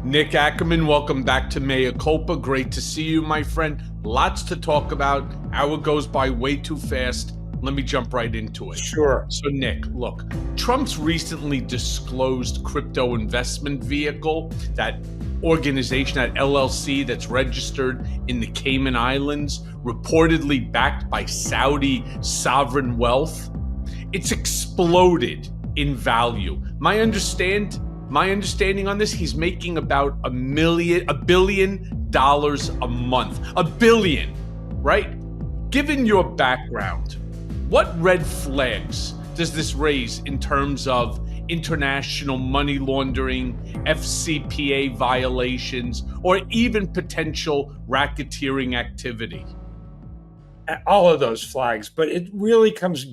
Nick Akerman, welcome back to Mea Culpa. Great to see you, my friend. Lots to talk about. Hour goes by way too fast. Let me jump right into it. Sure. So, Nick, look, Trump's recently disclosed crypto investment vehicle, that organization, that LLC that's registered in the Cayman Islands, reportedly backed by Saudi sovereign wealth, it's exploded in value. My understanding on this, he's making about $1 billion a month. $1 billion, right? Given your background, what red flags does this raise in terms of international money laundering, FCPA violations, or even potential racketeering activity? All of those flags, but it really comes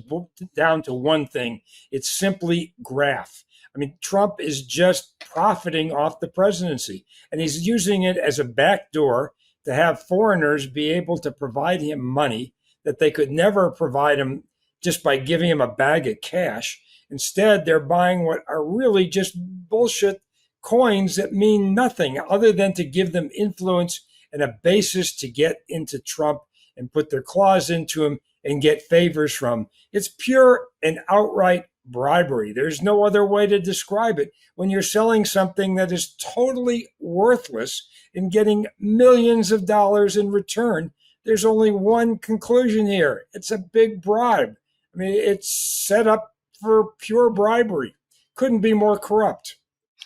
down to one thing. It's simply graft. I mean, Trump is just profiting off the presidency, and he's using it as a backdoor to have foreigners be able to provide him money that they could never provide him just by giving him a bag of cash. Instead, they're buying what are really just bullshit coins that mean nothing other than to give them influence and a basis to get into Trump and put their claws into him and get favors from. It's pure and outright bribery. There's no other way to describe it. When you're selling something that is totally worthless and getting millions of dollars in return, there's only one conclusion here. It's a big bribe. I mean, it's set up for pure bribery. Couldn't be more corrupt.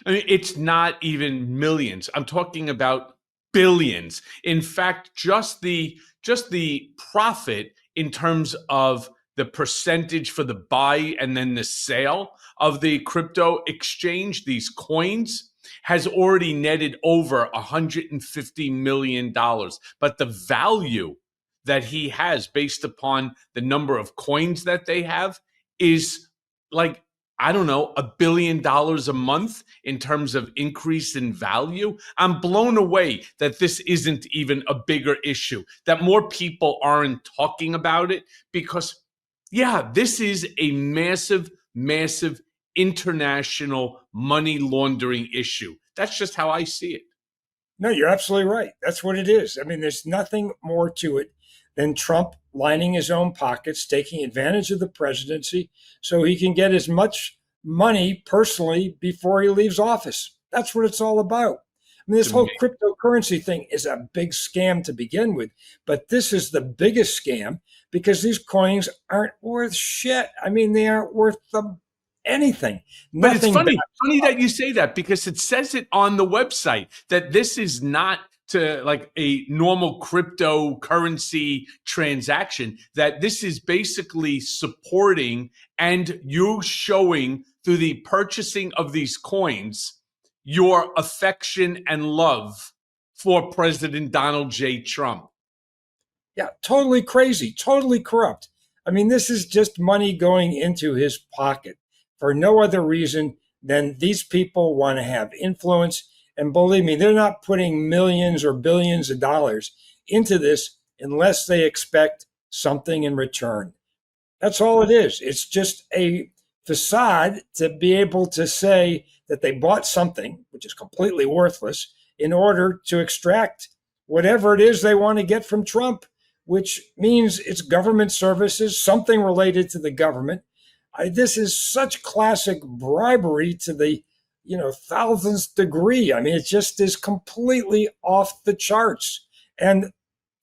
I mean, it's not even millions. I'm talking about billions. In fact, just the profit in terms of the percentage for the buy and then the sale of the crypto exchange, these coins, has already netted over $150 million. But the value that he has based upon the number of coins that they have is like, I don't know, $1 billion a month in terms of increase in value. I'm blown away that this isn't even a bigger issue, that more people aren't talking about it, because, yeah, this is a massive, massive international money laundering issue. That's just how I see it. No, you're absolutely right. That's what it is. I mean, there's nothing more to it than Trump lining his own pockets, taking advantage of the presidency so he can get as much money personally before he leaves office. That's what it's all about. I mean, this whole cryptocurrency thing is a big scam to begin with, but this is the biggest scam because these coins aren't worth shit. I mean, they aren't worth anything. But it's funny that you say that, because it says it on the website that this is not to like a normal cryptocurrency transaction, that this is basically supporting and you showing through the purchasing of these coins your affection and love for President Donald J. Trump. Yeah, totally crazy, totally corrupt. I mean, this is just money going into his pocket for no other reason than these people want to have influence. And believe me, they're not putting millions or billions of dollars into this unless they expect something in return. That's all it is. It's just a facade to be able to say that they bought something, which is completely worthless, in order to extract whatever it is they want to get from Trump, which means it's government services, something related to the government. This is such classic bribery to the thousandth degree. I mean, it just is completely off the charts. And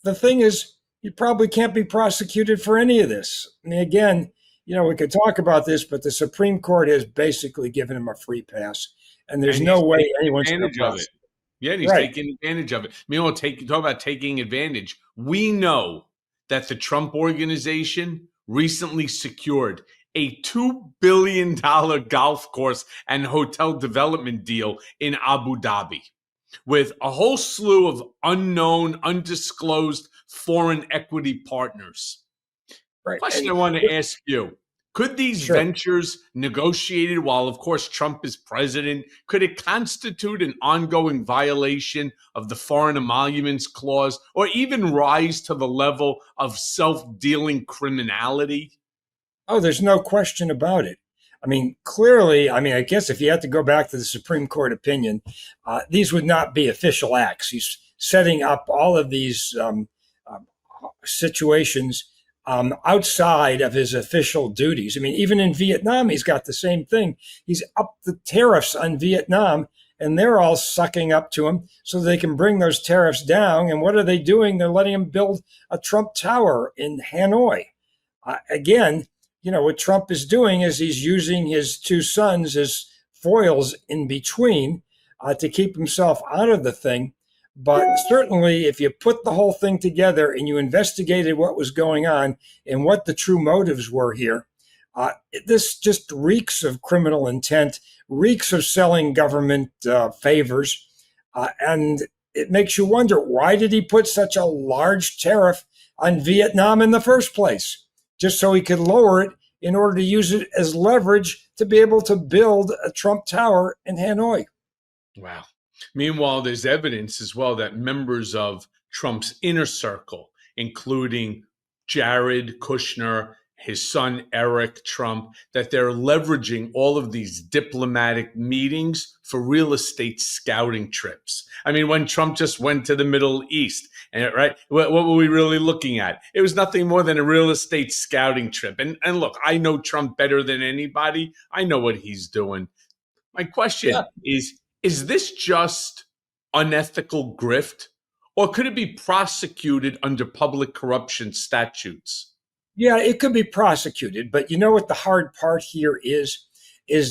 the thing is, you probably can't be prosecuted for any of this. I mean, again, we could talk about this, but the Supreme Court has basically given him a free pass, and there's no way anyone's going to prosecute. Yeah, and he's taking advantage of it. Meanwhile, talk about taking advantage. We know that the Trump organization recently secured a $2 billion golf course and hotel development deal in Abu Dhabi with a whole slew of unknown, undisclosed foreign equity partners. Right. Question I want to ask you. Could these ventures negotiated while, of course, Trump is president, could it constitute an ongoing violation of the Foreign Emoluments Clause or even rise to the level of self-dealing criminality? Oh, there's no question about it. I mean, clearly, I mean, I guess if you had to go back to the Supreme Court opinion, these would not be official acts. He's setting up all of these situations outside of his official duties. I mean, even in Vietnam, he's got the same thing. He's upped the tariffs on Vietnam, and they're all sucking up to him so they can bring those tariffs down. And what are they doing? They're letting him build a Trump Tower in Hanoi. Again, you know, what Trump is doing is he's using his two sons as foils in between to keep himself out of the thing. But certainly, if you put the whole thing together and you investigated what was going on and what the true motives were here, this just reeks of criminal intent, reeks of selling government favors. And it makes you wonder, why did he put such a large tariff on Vietnam in the first place? Just so he could lower it in order to use it as leverage to be able to build a Trump Tower in Hanoi. Wow. Meanwhile, there's evidence as well that members of Trump's inner circle, including Jared Kushner, his son Eric Trump, that they're leveraging all of these diplomatic meetings for real estate scouting trips. I mean, when Trump just went to the Middle East, and right, what were we really looking at? It was nothing more than a real estate scouting trip. And look, I know Trump better than anybody. I know what he's doing. My question is this just unethical grift, or could it be prosecuted under public corruption statutes? Yeah, it could be prosecuted, but you know what the hard part here is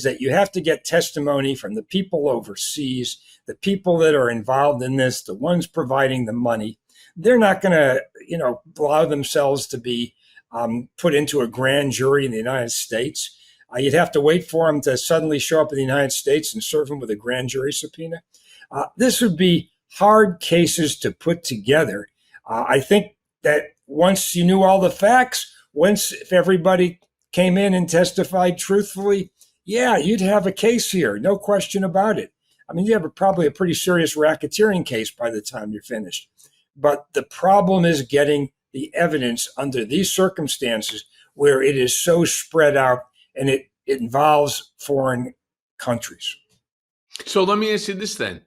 that you have to get testimony from the people overseas, the people that are involved in this, the ones providing the money. They're not going to, you know, allow themselves to be put into a grand jury in the United States. You'd have to wait for them to suddenly show up in the United States and serve them with a grand jury subpoena. This would be hard cases to put together. I think that once you knew all the facts, if everybody came in and testified truthfully, yeah, you'd have a case here, no question about it. I mean, you have probably a pretty serious racketeering case by the time you're finished. But the problem is getting the evidence under these circumstances where it is so spread out and it involves foreign countries. So let me ask you this then.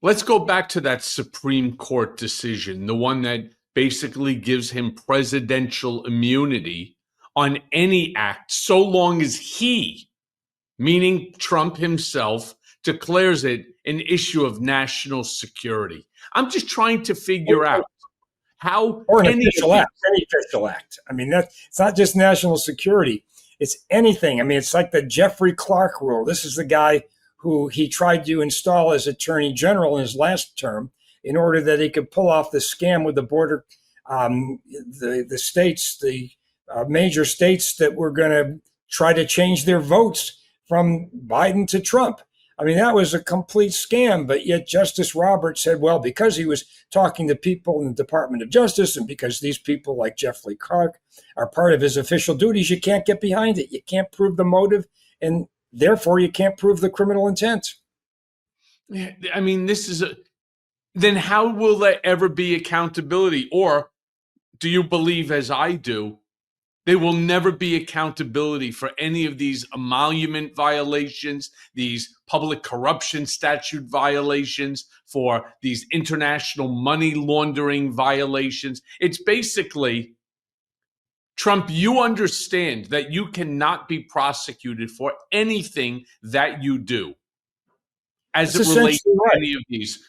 Let's go back to that Supreme Court decision, the one that basically gives him presidential immunity on any act so long as he, meaning Trump himself, declares it an issue of national security. I'm just trying to figure out how or any official act. I mean, it's not just national security. It's anything. I mean, it's like the Jeffrey Clark rule. This is the guy who he tried to install as attorney general in his last term in order that he could pull off the scam with the border, the states, the major states that were going to try to change their votes from Biden to Trump. I mean, that was a complete scam, but yet Justice Roberts said, well, because he was talking to people in the Department of Justice and because these people like Jeffrey Clark are part of his official duties, you can't get behind it. You can't prove the motive, and therefore you can't prove the criminal intent. I mean, then how will there ever be accountability? Or do you believe, as I do, there will never be accountability for any of these emolument violations, these public corruption statute violations, for these international money laundering violations? It's basically, Trump, you understand that you cannot be prosecuted for anything that you do as it relates to any of these.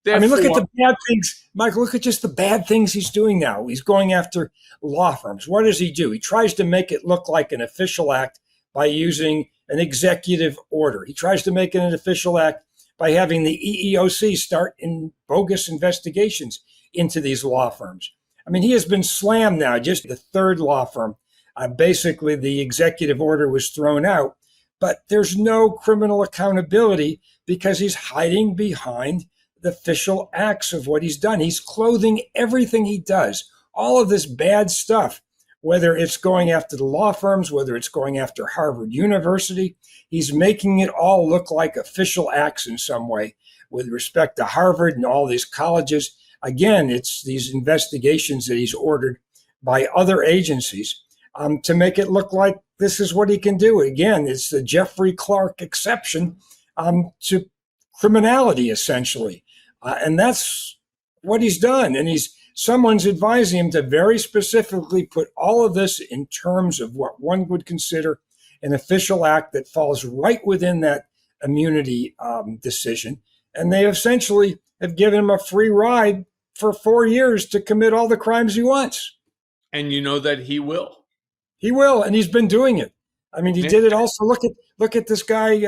Therefore, I mean, look at the bad things, Michael. Look at just the bad things he's doing now. He's going after law firms. What does he do? He tries to make it look like an official act by using an executive order. He tries to make it an official act by having the EEOC start in bogus investigations into these law firms. I mean, he has been slammed now, just the third law firm. Basically, the executive order was thrown out, but there's no criminal accountability because he's hiding behind the official acts of what he's done. He's clothing everything he does, all of this bad stuff, whether it's going after the law firms, whether it's going after Harvard University. He's making it all look like official acts in some way with respect to Harvard and all these colleges. Again, it's these investigations that he's ordered by other agencies. to make it look like this is what he can do. Again, it's the Jeffrey Clark exception to criminality, essentially. And that's what he's done. And someone's advising him to very specifically put all of this in terms of what one would consider an official act that falls right within that immunity decision. And they essentially have given him a free ride for 4 years to commit all the crimes he wants. And you know that he will. He will, and he's been doing it. I mean, he did it also. Look at this guy,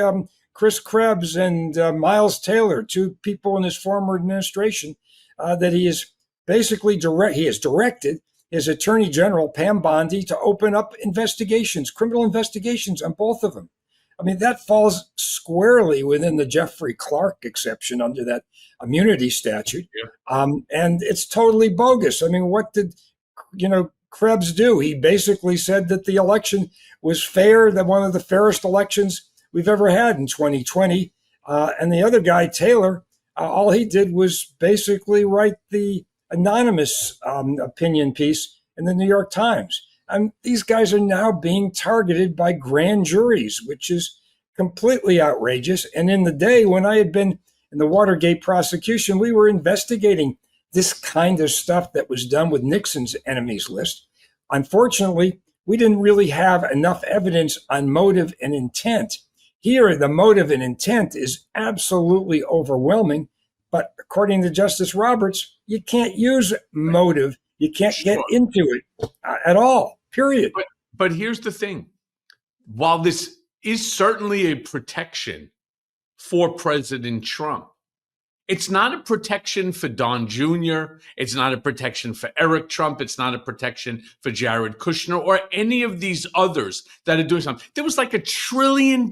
Chris Krebs and Miles Taylor, two people in his former administration that he is basically he has directed his Attorney General, Pam Bondi, to open up investigations, criminal investigations on both of them. I mean, that falls squarely within the Jeffrey Clark exception under that immunity statute. Yeah. And it's totally bogus. I mean, what did, Krebs do? He basically said that the election was fair, that one of the fairest elections we've ever had in 2020. And the other guy, Taylor, all he did was basically write the anonymous opinion piece in the New York Times. And these guys are now being targeted by grand juries, which is completely outrageous. And in the day when I had been in the Watergate prosecution, we were investigating this kind of stuff that was done with Nixon's enemies list. Unfortunately, we didn't really have enough evidence on motive and intent. Here, the motive and intent is absolutely overwhelming. But according to Justice Roberts, you can't use motive. You can't get into it at all, period. But here's the thing. While this is certainly a protection for President Trump, it's not a protection for Don Jr. It's not a protection for Eric Trump. It's not a protection for Jared Kushner or any of these others that are doing something. There was like $1 trillion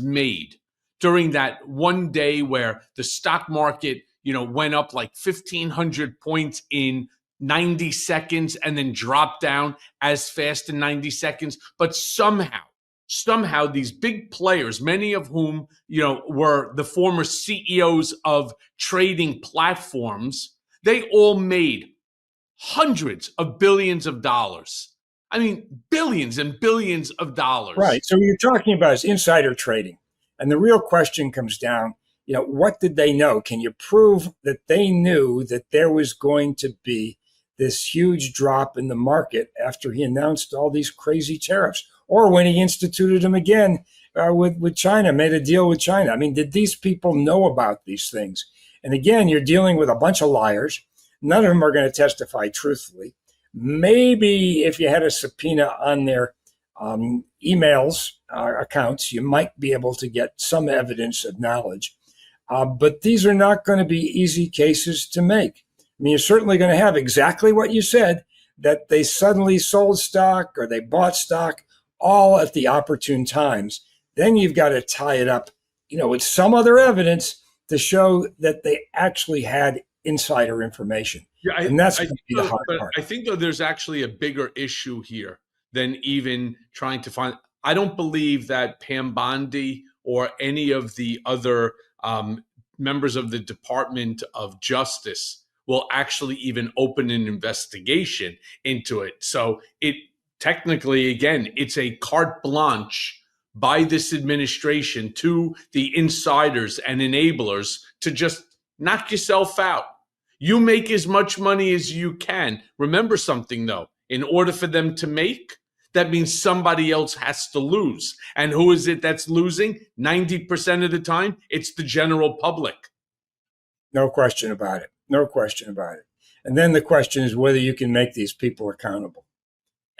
made during that one day where the stock market, went up like 1,500 points in 90 seconds and then dropped down as fast in 90 seconds. But somehow these big players, many of whom, were the former CEOs of trading platforms, they all made hundreds of billions of dollars. I mean, billions and billions of dollars. Right. So what you're talking about is insider trading. And the real question comes down, what did they know? Can you prove that they knew that there was going to be this huge drop in the market after he announced all these crazy tariffs? Or when he instituted them again with China, made a deal with China. I mean, did these people know about these things? And again, you're dealing with a bunch of liars. None of them are going to testify truthfully. Maybe if you had a subpoena on their emails accounts, you might be able to get some evidence of knowledge. But these are not going to be easy cases to make. I mean, you're certainly going to have exactly what you said, that they suddenly sold stock or they bought stock all at the opportune times. Then you've got to tie it up, with some other evidence to show that they actually had insider information. Yeah, and that's going to be the hard part. I think, though, there's actually a bigger issue here than even trying to find. I don't believe that Pam Bondi or any of the other members of the Department of Justice will actually even open an investigation into it. So it technically, again, it's a carte blanche by this administration to the insiders and enablers to just knock yourself out. You make as much money as you can. Remember something, though. In order for them to make, that means somebody else has to lose. And who is it that's losing? 90% of the time, it's the general public. No question about it. No question about it. And then the question is whether you can make these people accountable.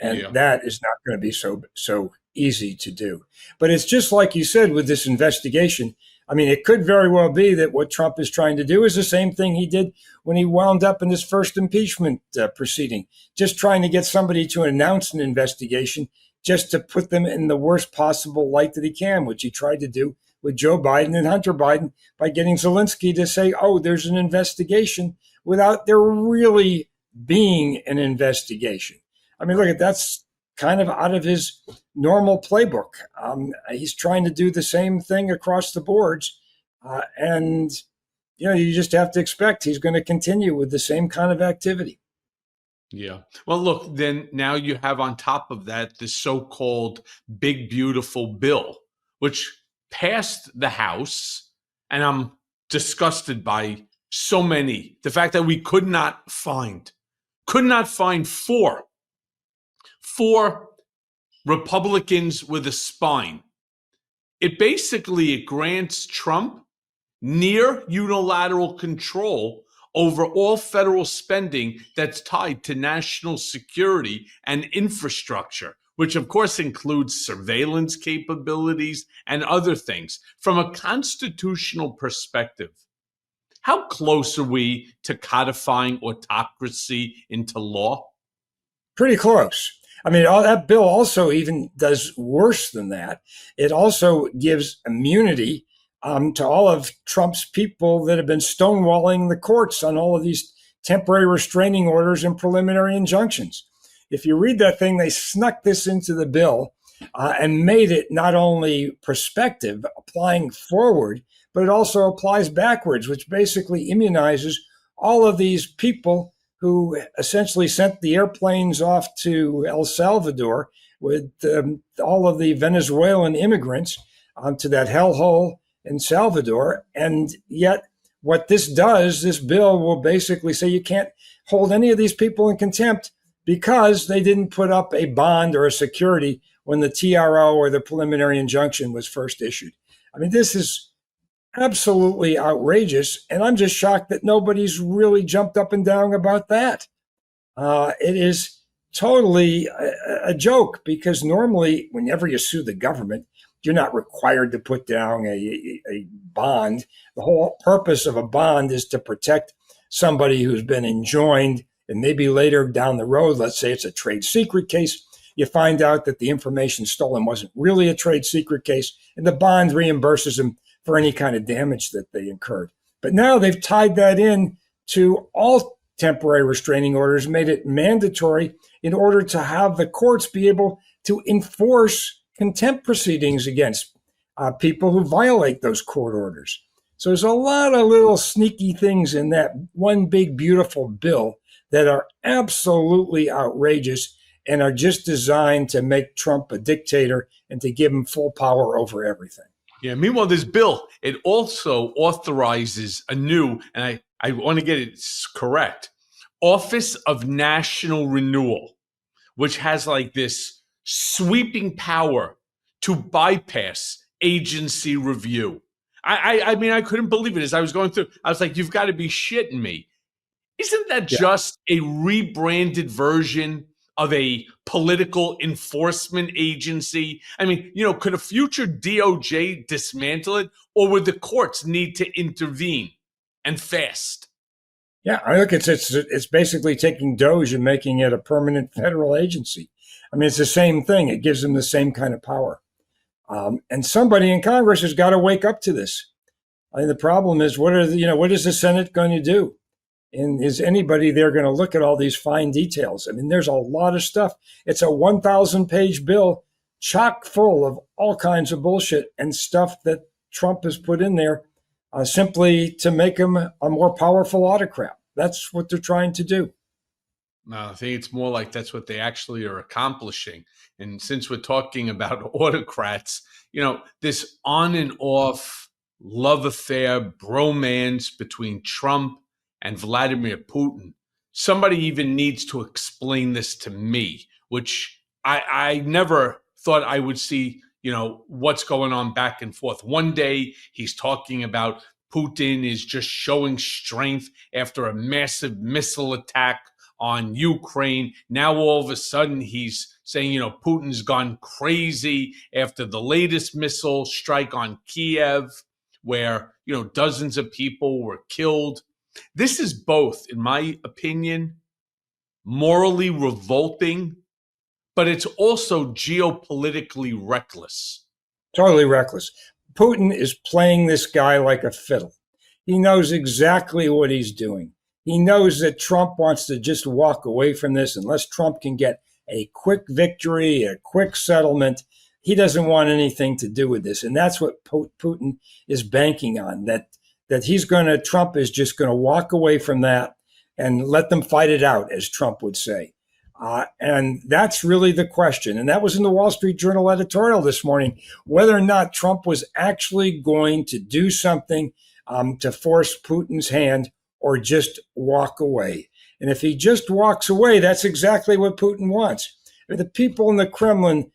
And that is not going to be so easy to do. But it's just like you said with this investigation. I mean, it could very well be that what Trump is trying to do is the same thing he did when he wound up in his first impeachment proceeding, just trying to get somebody to announce an investigation just to put them in the worst possible light that he can, which he tried to do with Joe Biden and Hunter Biden by getting Zelensky to say, oh, there's an investigation without there really being an investigation. I mean, look, that's kind of out of his normal playbook. He's trying to do the same thing across the boards. And, you just have to expect he's going to continue with the same kind of activity. Yeah. Well, look, then now you have on top of that this so-called big beautiful bill, which passed the House, and I'm disgusted by so many. The fact that we could not find four Republicans with a spine. It grants Trump near unilateral control over all federal spending that's tied to national security and infrastructure, which of course includes surveillance capabilities and other things. From a constitutional perspective, how close are we to codifying autocracy into law? Pretty close. I mean, that bill also even does worse than that. It also gives immunity to all of Trump's people that have been stonewalling the courts on all of these temporary restraining orders and preliminary injunctions. If you read that thing, they snuck this into the bill and made it not only prospective, applying forward, but it also applies backwards, which basically immunizes all of these people who essentially sent the airplanes off to El Salvador with all of the Venezuelan immigrants to that hellhole in Salvador. And yet, what this does, this bill will basically say you can't hold any of these people in contempt because they didn't put up a bond or a security when the TRO or the preliminary injunction was first issued. I mean, this is absolutely outrageous, and I'm just shocked that nobody's really jumped up and down about that. It is totally a joke, because normally whenever you sue the government, you're not required to put down a bond. The whole purpose of a bond is to protect somebody who's been enjoined, and maybe later down the road, let's say it's a trade secret case, you find out that the information stolen wasn't really a trade secret case, and the bond reimburses them for any kind of damage that they incurred. But now they've tied that in to all temporary restraining orders, made it mandatory in order to have the courts be able to enforce contempt proceedings against people who violate those court orders. So there's a lot of little sneaky things in that one big, beautiful bill that are absolutely outrageous and are just designed to make Trump a dictator and to give him full power over everything. Yeah. Meanwhile, this bill, it also authorizes a new, and I want to get it correct, Office of National Renewal, which has like this sweeping power to bypass agency review. I mean, I couldn't believe it as I was going through. I was like, you've got to be shitting me. Isn't that just a rebranded version of a political enforcement agency? I mean, could a future DOJ dismantle it, or would the courts need to intervene and fast? Yeah, I look, it's basically taking DOJ and making it a permanent federal agency. I mean, it's the same thing. It gives them the same kind of power. And somebody in Congress has got to wake up to this. I mean, the problem is, what is the Senate going to do? And is anybody there going to look at all these fine details? I mean, there's a lot of stuff. It's a 1,000-page bill chock full of all kinds of bullshit and stuff that Trump has put in there simply to make him a more powerful autocrat. That's what they're trying to do. No, I think it's more like that's what they actually are accomplishing. And since we're talking about autocrats, this on and off love affair, bromance between Trump and Vladimir Putin, somebody even needs to explain this to me, which I never thought I would see, what's going on back and forth. One day he's talking about Putin is just showing strength after a massive missile attack on Ukraine. Now all of a sudden he's saying, Putin's gone crazy after the latest missile strike on Kiev, where, dozens of people were killed. This is both, in my opinion, morally revolting, but it's also geopolitically reckless. Totally reckless. Putin is playing this guy like a fiddle. He knows exactly what he's doing. He knows that Trump wants to just walk away from this unless Trump can get a quick victory, a quick settlement. He doesn't want anything to do with this. And that's what Putin is banking on, that Trump is just going to walk away from that and let them fight it out, as Trump would say. And that's really the question. And that was in the Wall Street Journal editorial this morning, whether or not Trump was actually going to do something to force Putin's hand or just walk away. And if he just walks away, that's exactly what Putin wants. The people in the Kremlin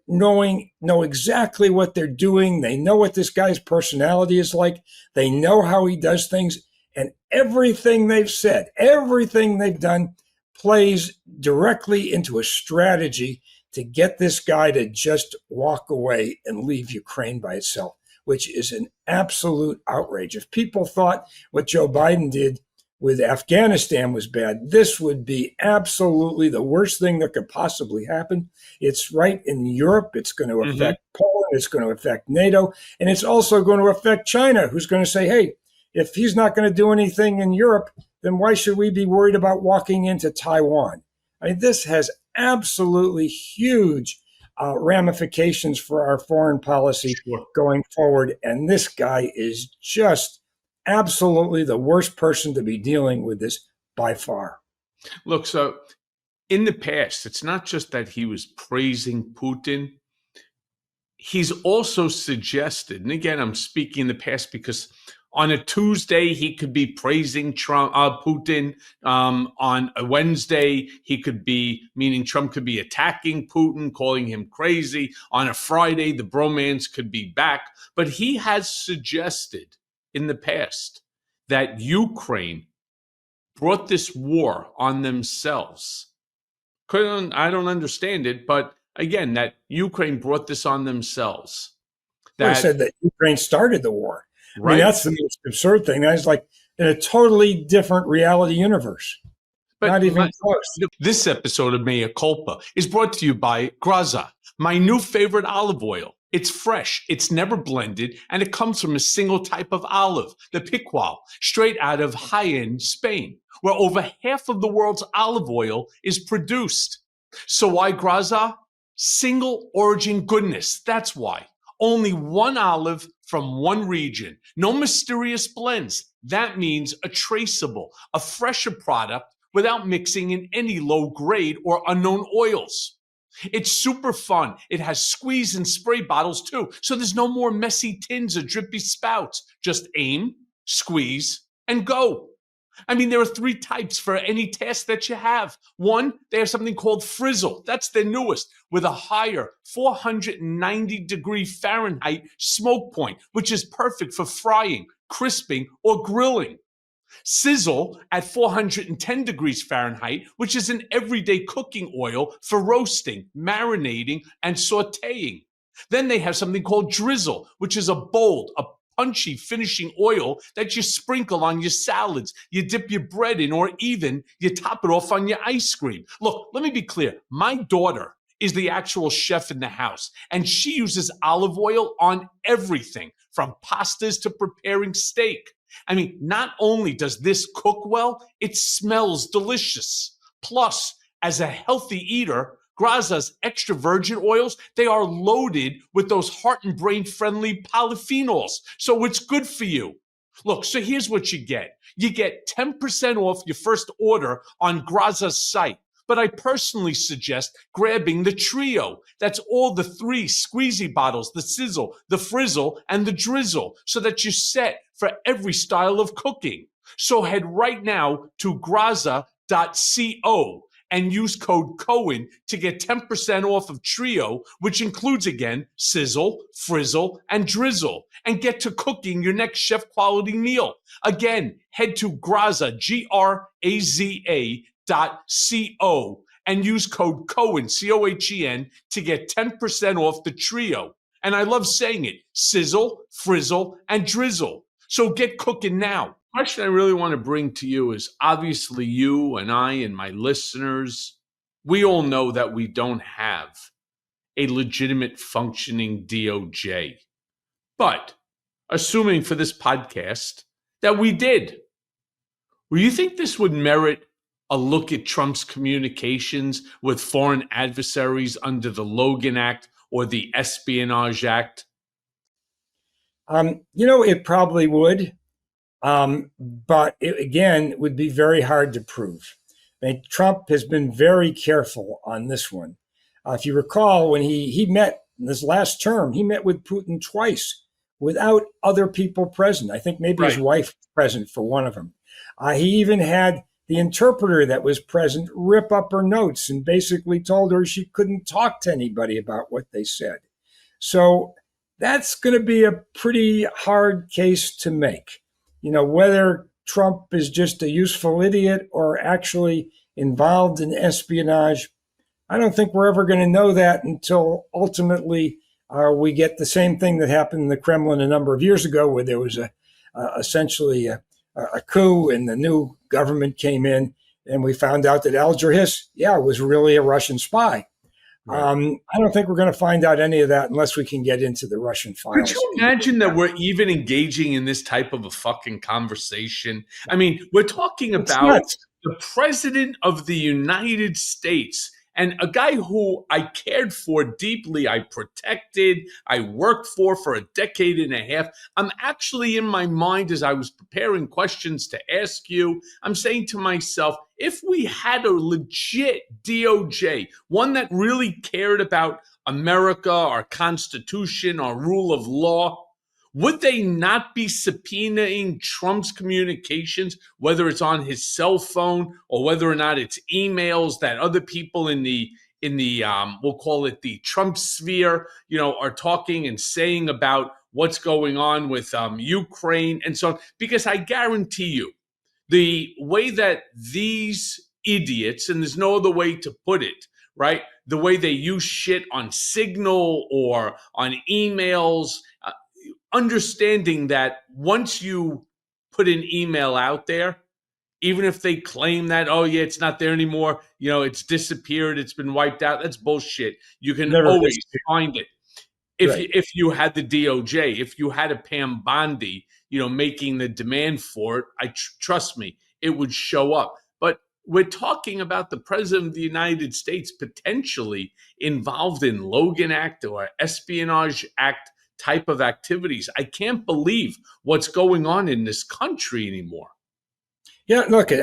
know exactly what they're doing. They know what this guy's personality is like. They know how he does things. And everything they've said, everything they've done plays directly into a strategy to get this guy to just walk away and leave Ukraine by itself, which is an absolute outrage. If people thought what Joe Biden did with Afghanistan was bad, this would be absolutely the worst thing that could possibly happen. It's right in Europe. It's going to affect Poland. It's going to affect NATO. And it's also going to affect China, who's going to say, hey, if he's not going to do anything in Europe, then why should we be worried about walking into Taiwan? I mean, this has absolutely huge ramifications for our foreign policy going forward. And this guy is just absolutely the worst person to be dealing with this by far. Look, so in the past, it's not just that he was praising Putin. He's also suggested, and again, I'm speaking in the past because on a Tuesday, he could be praising Putin. On a Wednesday, meaning Trump could be attacking Putin, calling him crazy. On a Friday, the bromance could be back. But he has suggested in the past that Ukraine brought this war on themselves. I don't understand it, but again, that Ukraine brought this on themselves. They said that Ukraine started the war. Right. I mean, that's the most absurd thing. That's like in a totally different reality universe. But not even close. This episode of Mea Culpa is brought to you by Graza, my new favorite olive oil. It's fresh, it's never blended, and it comes from a single type of olive, the Picual, straight out of Jaén, Spain, where over half of the world's olive oil is produced. So why Graza? Single origin goodness, that's why. Only one olive from one region. No mysterious blends. That means a traceable, a fresher product without mixing in any low grade or unknown oils. It's super fun. It has squeeze and spray bottles too. So there's no more messy tins or drippy spouts. Just aim, squeeze, and go. I mean, there are 3 types for any task that you have. One, they have something called frizzle. That's their newest, with a higher 490 degree Fahrenheit smoke point, which is perfect for frying, crisping, or grilling. Sizzle at 410 degrees Fahrenheit, which is an everyday cooking oil for roasting, marinating, and sauteing. Then they have something called drizzle, which is a bold, a punchy finishing oil that you sprinkle on your salads, you dip your bread in, or even you top it off on your ice cream. Look, let me be clear. My daughter is the actual chef in the house, and she uses olive oil on everything from pastas to preparing steak. I mean, not only does this cook well, it smells delicious. Plus, as a healthy eater, Graza's extra virgin oils, they are loaded with those heart and brain friendly polyphenols. So it's good for you. Look, so here's what you get. You get 10% off your first order on Graza's site. But I personally suggest grabbing the trio. That's all the 3 squeezy bottles, the sizzle, the frizzle, and the drizzle, so that you're set for every style of cooking. So head right now to graza.co and use code Cohen to get 10% off of Trio, which includes, again, sizzle, frizzle, and drizzle, and get to cooking your next chef-quality meal. Again, head to Graza, graza.co, and use code Cohen, Cohen, to get 10% off the Trio. And I love saying it, sizzle, frizzle, and drizzle. So get cooking now. The question I really want to bring to you is, obviously you and I and my listeners, we all know that we don't have a legitimate functioning DOJ. But assuming for this podcast that we did, will you think this would merit a look at Trump's communications with foreign adversaries under the Logan Act or the Espionage Act? It probably would. But it, again, it would be very hard to prove. I mean, Trump has been very careful on this one. If you recall, when he met in this last term, he met with Putin twice without other people present. I think maybe his Right. wife was present for one of them. He even had the interpreter that was present rip up her notes and basically told her she couldn't talk to anybody about what they said. So that's going to be a pretty hard case to make. You know, whether Trump is just a useful idiot or actually involved in espionage, I don't think we're ever going to know that until ultimately we get the same thing that happened in the Kremlin a number of years ago, where there was essentially a coup and the new government came in, and we found out that Alger Hiss, was really a Russian spy. Right. I don't think we're going to find out any of that unless we can get into the Russian Could files. you imagine that we're even engaging in this type of a fucking conversation? I mean, we're talking It's about nuts. the president of the United States and a guy who I cared for deeply, I protected, I worked for a decade and a half. I'm actually in my mind as I was preparing questions to ask you, I'm saying to myself, if we had a legit DOJ, one that really cared about America, our Constitution, our rule of law, would they not be subpoenaing Trump's communications, whether it's on his cell phone or whether or not it's emails that other people in the we'll call it the Trump sphere, are talking and saying about what's going on with Ukraine and so on? Because I guarantee you, the way that these idiots, and there's no other way to put it, right? The way they use shit on Signal or on emails, understanding that once you put an email out there, even if they claim that, oh yeah, it's not there anymore, it's disappeared, it's been wiped out, that's bullshit. You can Never always disappeared. find it. Right. If you had the DOJ, if you had a Pam Bondi, making the demand for it, trust me, it would show up. But we're talking about the president of the United States potentially involved in Logan Act or Espionage Act type of activities. I can't believe what's going on in this country anymore. Yeah, look, it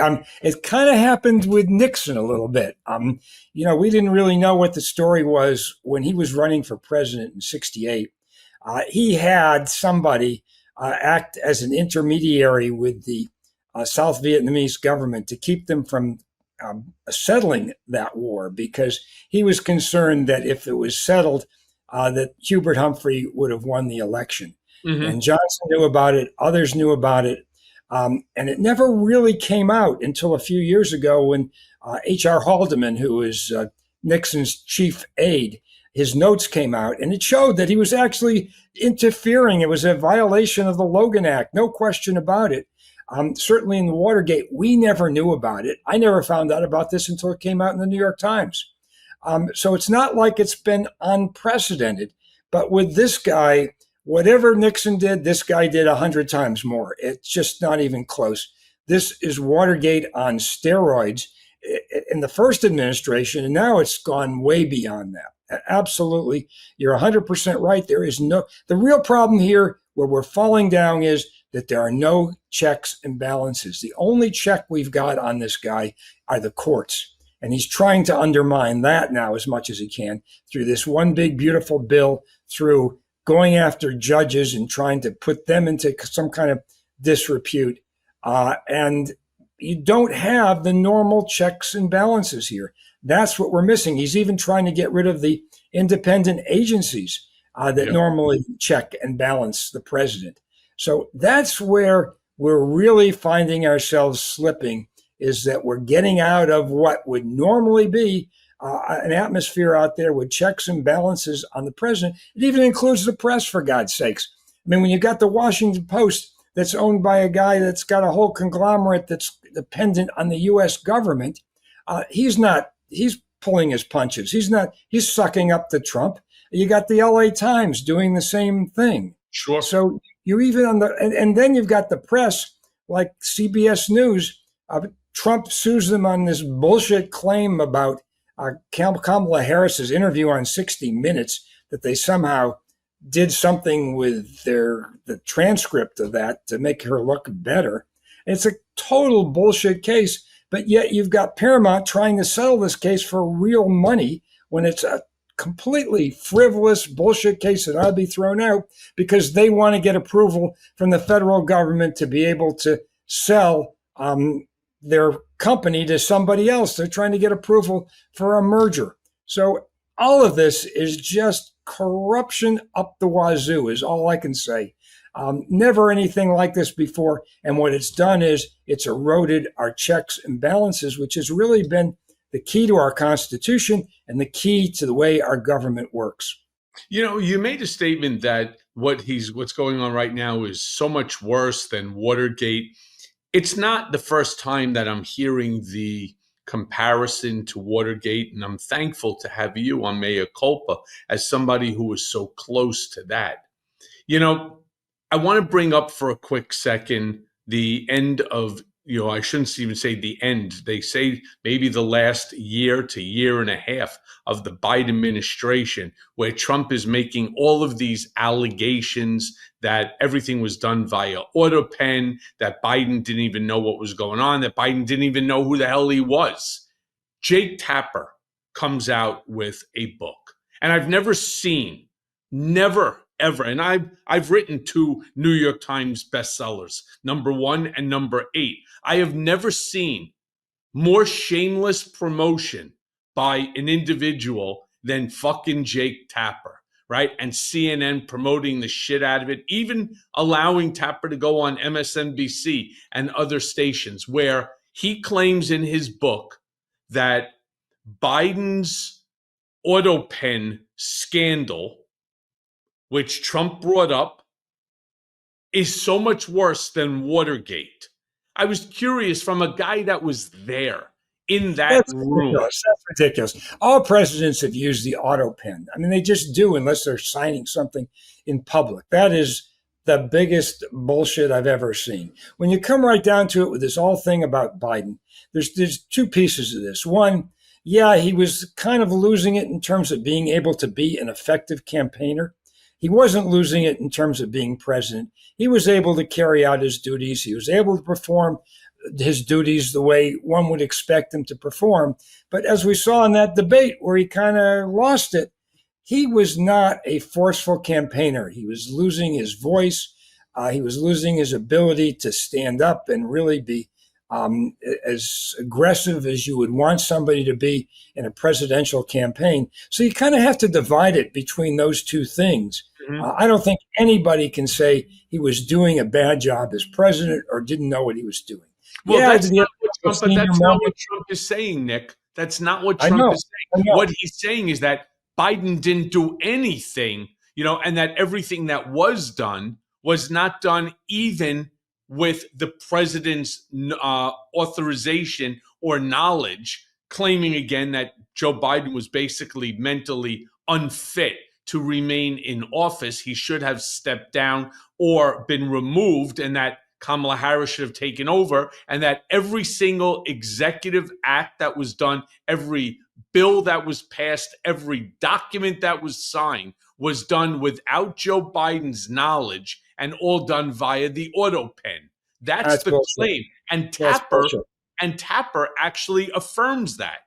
kind of happened with Nixon a little bit. We didn't really know what the story was when he was running for president in '68. He had somebody act as an intermediary with the South Vietnamese government to keep them from settling that war, because he was concerned that if it was settled, that Hubert Humphrey would have won the election. Mm-hmm. And Johnson knew about it. Others knew about it. And it never really came out until a few years ago when H.R. Haldeman, who was Nixon's chief aide, his notes came out, and it showed that he was actually interfering. It was a violation of the Logan Act, no question about it. Certainly in the Watergate, we never knew about it. I never found out about this until it came out in the New York Times. So it's not like it's been unprecedented. But with this guy, whatever Nixon did, this guy did 100 times more. It's just not even close. This is Watergate on steroids in the first administration, and now it's gone way beyond that. Absolutely. You're 100% right. The real problem here where we're falling down is that there are no checks and balances. The only check we've got on this guy are the courts. And he's trying to undermine that now as much as he can through this one big, beautiful bill, through going after judges and trying to put them into some kind of disrepute. And you don't have the normal checks and balances here. That's what we're missing. He's even trying to get rid of the independent agencies that normally check and balance the president. So that's where we're really finding ourselves slipping, is that we're getting out of what would normally be an atmosphere out there with checks and balances on the president. It even includes the press, for God's sakes. I mean, when you got the Washington Post that's owned by a guy that's got a whole conglomerate that's dependent on the U.S. government, he's pulling his punches. He's sucking up to Trump. You got the L.A. Times doing the same thing. Sure. So you're even on and then you've got the press like CBS News. Trump sues them on this bullshit claim about Kamala Harris's interview on 60 Minutes, that they somehow did something with the transcript of that to make her look better. It's a total bullshit case, but yet you've got Paramount trying to settle this case for real money when it's a completely frivolous bullshit case that ought to be thrown out because they want to get approval from the federal government to be able to sell their company to somebody else. They're trying to get approval for a merger. So all of this is just corruption up the wazoo, is all I can say. Never anything like this before. And what it's done is it's eroded our checks and balances, which has really been the key to our Constitution and the key to the way our government works. You know, you made a statement that what's going on right now is so much worse than Watergate. It's not the first time that I'm hearing the comparison to Watergate, and I'm thankful to have you on Mea Culpa as somebody who was so close to that. You know, I want to bring up for a quick second the end of, I shouldn't even say the end. They say maybe the last year to year and a half of the Biden administration, where Trump is making all of these allegations that everything was done via auto pen, that Biden didn't even know what was going on, that Biden didn't even know who the hell he was. Jake Tapper comes out with a book, and I've never ever, and I've written 2 New York Times bestsellers, #1 and #8. I have never seen more shameless promotion by an individual than fucking Jake Tapper, right? And CNN promoting the shit out of it, even allowing Tapper to go on MSNBC and other stations, where he claims in his book that Biden's auto pen scandal, which Trump brought up, is so much worse than Watergate. I was curious, from a guy that was there in that room. Ridiculous. That's ridiculous. All presidents have used the auto pen. I mean, they just do unless they're signing something in public. That is the biggest bullshit I've ever seen. When you come right down to it with this whole thing about Biden, there's 2 pieces of this. One, yeah, he was kind of losing it in terms of being able to be an effective campaigner. He wasn't losing it in terms of being president. He was able to carry out his duties. He was able to perform his duties the way one would expect him to perform. But as we saw in that debate where he kind of lost it, he was not a forceful campaigner. He was losing his voice. He was losing his ability to stand up and really be as aggressive as you would want somebody to be in a presidential campaign. So you kind of have to divide it between those 2 things. I don't think anybody can say he was doing a bad job as president or didn't know what he was doing. Well, that's not what Trump is saying, Nick. That's not what Trump is saying. What he's saying is that Biden didn't do anything, and that everything that was done was not done even with the president's authorization or knowledge, claiming again that Joe Biden was basically mentally unfit to remain in office. He should have stepped down or been removed, and that Kamala Harris should have taken over, and that every single executive act that was done, every bill that was passed, every document that was signed was done without Joe Biden's knowledge and all done via the auto pen. That's the claim. And Tapper actually affirms that.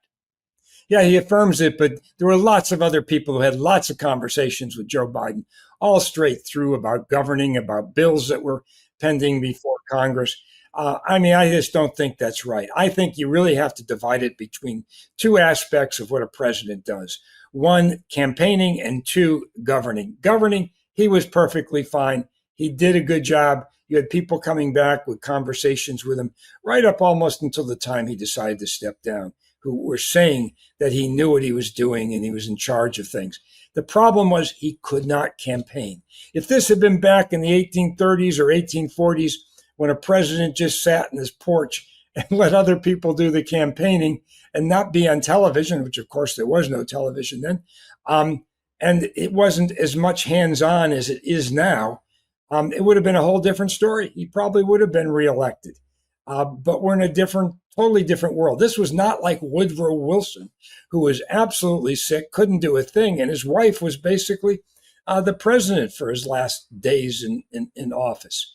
Yeah, he affirms it, but there were lots of other people who had lots of conversations with Joe Biden, all straight through about governing, about bills that were pending before Congress. I just don't think that's right. I think you really have to divide it between 2 aspects of what a president does. 1, campaigning, and 2, governing. Governing, he was perfectly fine. He did a good job. You had people coming back with conversations with him right up almost until the time he decided to step down, who were saying that he knew what he was doing and he was in charge of things. The problem was he could not campaign. If this had been back in the 1830s or 1840s, when a president just sat in his porch and let other people do the campaigning and not be on television, which of course there was no television then, and it wasn't as much hands-on as it is now, it would have been a whole different story. He probably would have been reelected. But we're in a totally different world. This was not like Woodrow Wilson, who was absolutely sick, couldn't do a thing, and his wife was basically the president for his last days in office.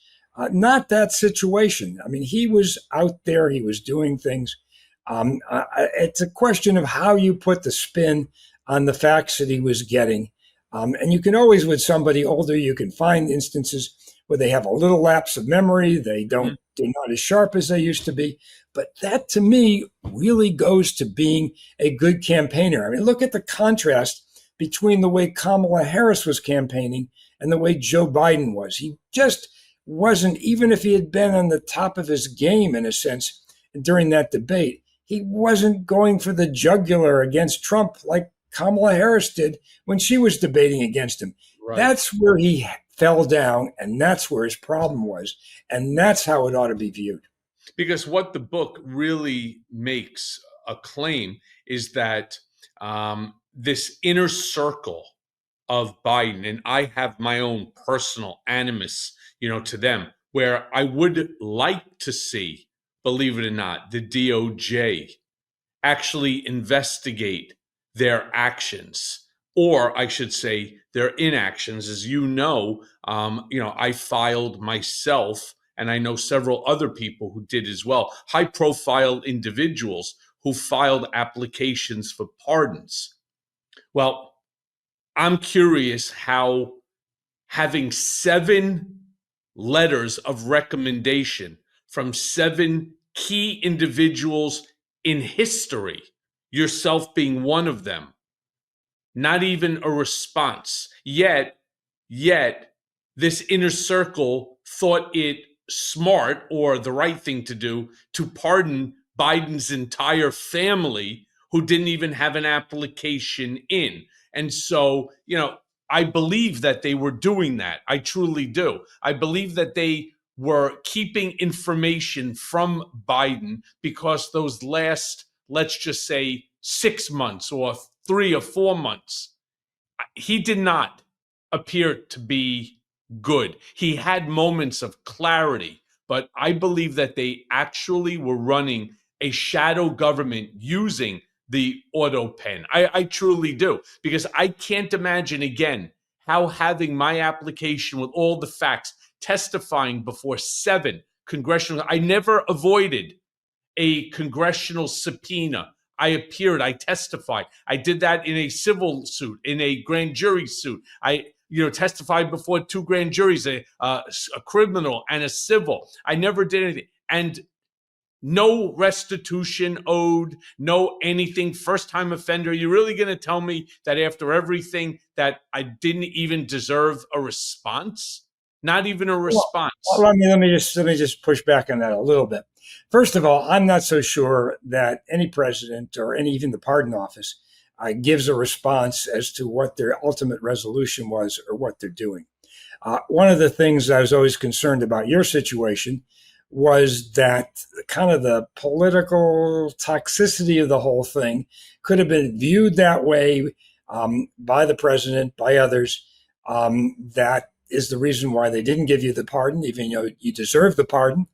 Not that situation. I mean, he was out there, he was doing things. It's a question of how you put the spin on the facts that he was getting. And you can always, with somebody older, you can find instances where they have a little lapse of memory. They're not as sharp as they used to be. But that, to me, really goes to being a good campaigner. I mean, look at the contrast between the way Kamala Harris was campaigning and the way Joe Biden was. He just wasn't, even if he had been on the top of his game, in a sense, during that debate, he wasn't going for the jugular against Trump like Kamala Harris did when she was debating against him. Right. That's where he fell down, and that's where his problem was. And that's how it ought to be viewed. Because what the book really makes a claim is that this inner circle of Biden, and I have my own personal animus, to them, where I would like to see, believe it or not, the DOJ actually investigate their actions, or I should say their inactions. As I filed myself, and I know several other people who did as well, high-profile individuals who filed applications for pardons. Well, I'm curious how having 7 letters of recommendation from 7 key individuals in history, yourself being one of them, not even a response. Yet this inner circle thought it smart or the right thing to do to pardon Biden's entire family, who didn't even have an application in. And so, I believe that they were doing that. I truly do. I believe that they were keeping information from Biden because those last, let's just say, 6 months or 3 or 4 months, he did not appear to be good. He had moments of clarity, but I believe that they actually were running a shadow government using the auto pen. I truly do, because I can't imagine again how having my application with all the facts, testifying before 7 congressional, I never avoided a congressional subpoena. I appeared, I testified. I did that in a civil suit, in a grand jury suit. I testified before 2 grand juries, a criminal and a civil. I never did anything. And no restitution owed, no anything, first-time offender. You're really going to tell me that after everything that I didn't even deserve a response? Not even a response. Well, let me just push back on that a little bit. First of all, I'm not so sure that any president or even the pardon office gives a response as to what their ultimate resolution was or what they're doing. One of the things I was always concerned about your situation was that kind of the political toxicity of the whole thing could have been viewed that way by the president, by others. That is the reason why they didn't give you the pardon, even though you deserve the pardon.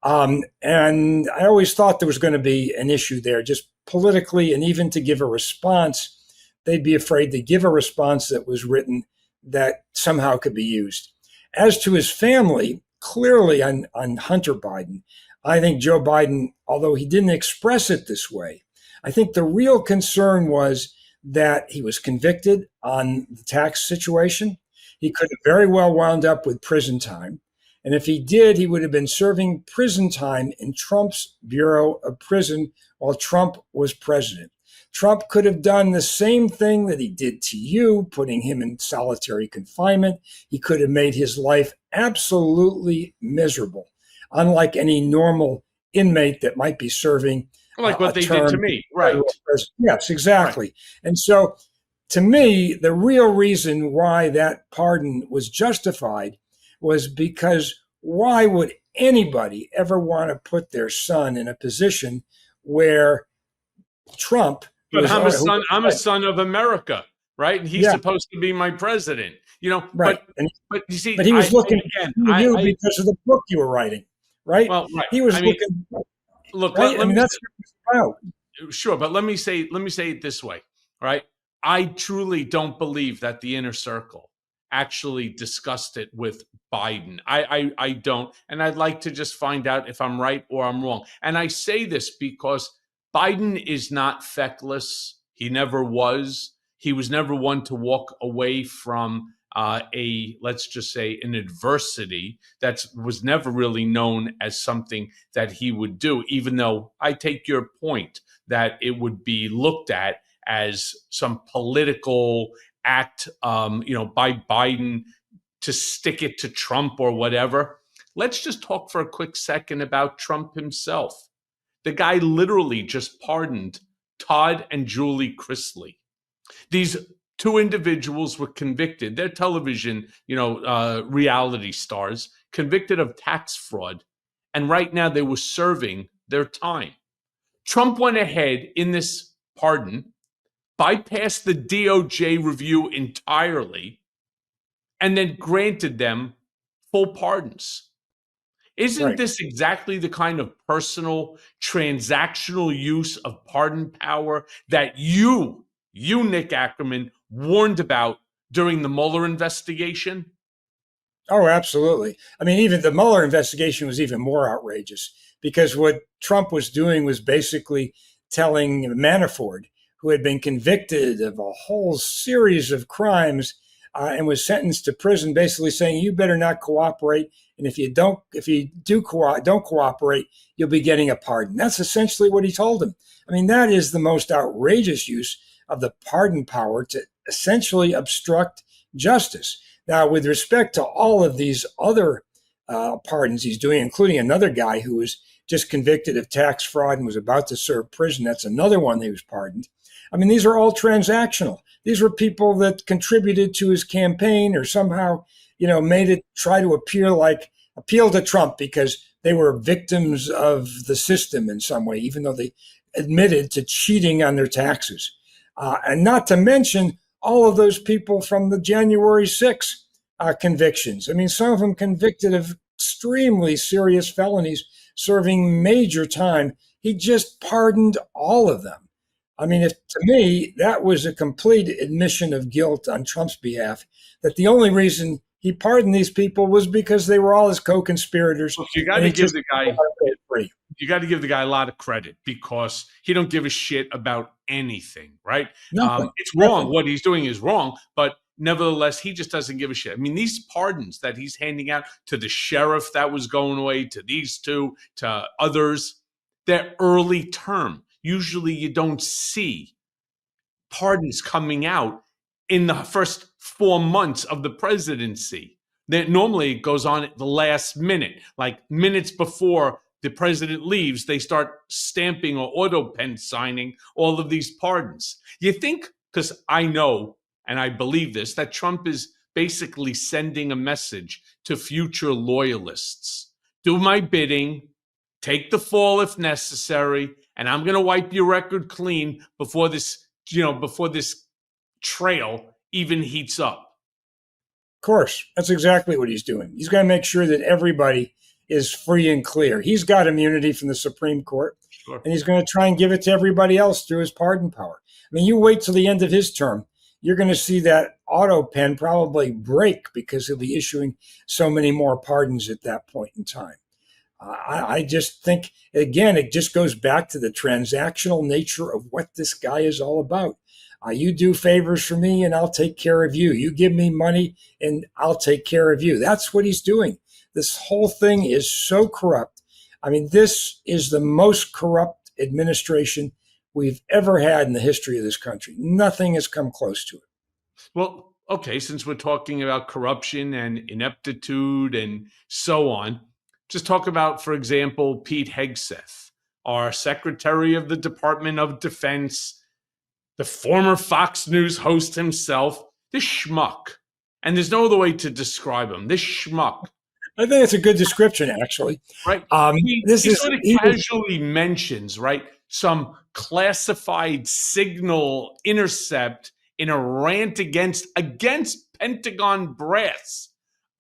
And I always thought there was going to be an issue there, just politically, and even to give a response, they'd be afraid to give a response that was written that somehow could be used. As to his family, clearly on Hunter Biden, I think Joe Biden, although he didn't express it this way, I think the real concern was that he was convicted on the tax situation. He could have very well wound up with prison time. And if he did, he would have been serving prison time in Trump's Bureau of Prison while Trump was president. Trump could have done the same thing that he did to you, putting him in solitary confinement. He could have made his life absolutely miserable, unlike any normal inmate that might be serving like what they did to me. Right. Yes, exactly. Right. And so, to me, the real reason why that pardon was justified was because why would anybody ever want to put their son in a position where Trump... But I'm a son of America, right? And he's supposed to be my president, Right. But you see, but he was looking at you because of the book you were writing, right? Well, right. He was looking. Look, right? That's what sure, but let me say it this way, right? I truly don't believe that the inner circle actually discussed it with Biden. I don't. And I'd like to just find out if I'm right or I'm wrong. And I say this because Biden is not feckless. He never was. He was never one to walk away from let's just say, an adversity that was never really known as something that he would do, even though I take your point that it would be looked at as some political act, by Biden to stick it to Trump or whatever. Let's just talk for a quick second about Trump himself. The guy literally just pardoned Todd and Julie Chrisley. These two individuals were convicted. They're television, reality stars, convicted of tax fraud. And right now they were serving their time. Trump went ahead in this pardon, bypassed the DOJ review entirely, and then granted them full pardons. Isn't Right. this exactly the kind of personal, transactional use of pardon power that you, Nick Akerman, warned about during the Mueller investigation? Oh, absolutely. I mean, even the Mueller investigation was even more outrageous because what Trump was doing was basically telling Manafort, who had been convicted of a whole series of crimes and was sentenced to prison, basically saying, "You better not cooperate, and if you don't cooperate, you'll be getting a pardon." That's essentially what he told him. I mean, that is the most outrageous use of the pardon power to essentially obstruct justice. Now, with respect to all of these other pardons he's doing, including another guy who was just convicted of tax fraud and was about to serve prison, that's another one that was pardoned. I mean, these are all transactional. These were people that contributed to his campaign or somehow, made it try to appeal to Trump because they were victims of the system in some way, even though they admitted to cheating on their taxes. And not to mention all of those people from the January 6th convictions. I mean, some of them convicted of extremely serious felonies, serving major time. He just pardoned all of them. I mean, to me, that was a complete admission of guilt on Trump's behalf, that the only reason he pardoned these people was because they were all his co-conspirators. Look, you got to give the guy a lot of credit because he don't give a shit about anything, right? Nothing. It's wrong. What he's doing is wrong, but nevertheless, he just doesn't give a shit. I mean, these pardons that he's handing out to the sheriff that was going away, to these two, to others, they're early term. Usually you don't see pardons coming out in the first 4 months of the presidency. That normally it goes on at the last minute, like minutes before the president leaves, they start stamping or auto pen signing all of these pardons. You think, because I know and I believe this, that Trump is basically sending a message to future loyalists. Do my bidding, take the fall if necessary, and I'm going to wipe your record clean before this trail even heats up. Of course, that's exactly what he's doing. He's going to make sure that everybody is free and clear. He's got immunity from the Supreme Court, Sure. and he's going to try and give it to everybody else through his pardon power. I mean, you wait till the end of his term, you're going to see that auto pen probably break because he'll be issuing so many more pardons at that point in time. I just think, again, it just goes back to the transactional nature of what this guy is all about. You do favors for me and I'll take care of you. You give me money and I'll take care of you. That's what he's doing. This whole thing is so corrupt. I mean, this is the most corrupt administration we've ever had in the history of this country. Nothing has come close to it. Well, okay, since we're talking about corruption and ineptitude and so on, just talk about, for example, Pete Hegseth, our Secretary of the Department of Defense, the former Fox News host himself, this schmuck. And there's no other way to describe him, this schmuck. I think it's a good description, actually. Right. He sort of casually mentions, right, some classified signal intercept in a rant against Pentagon brass,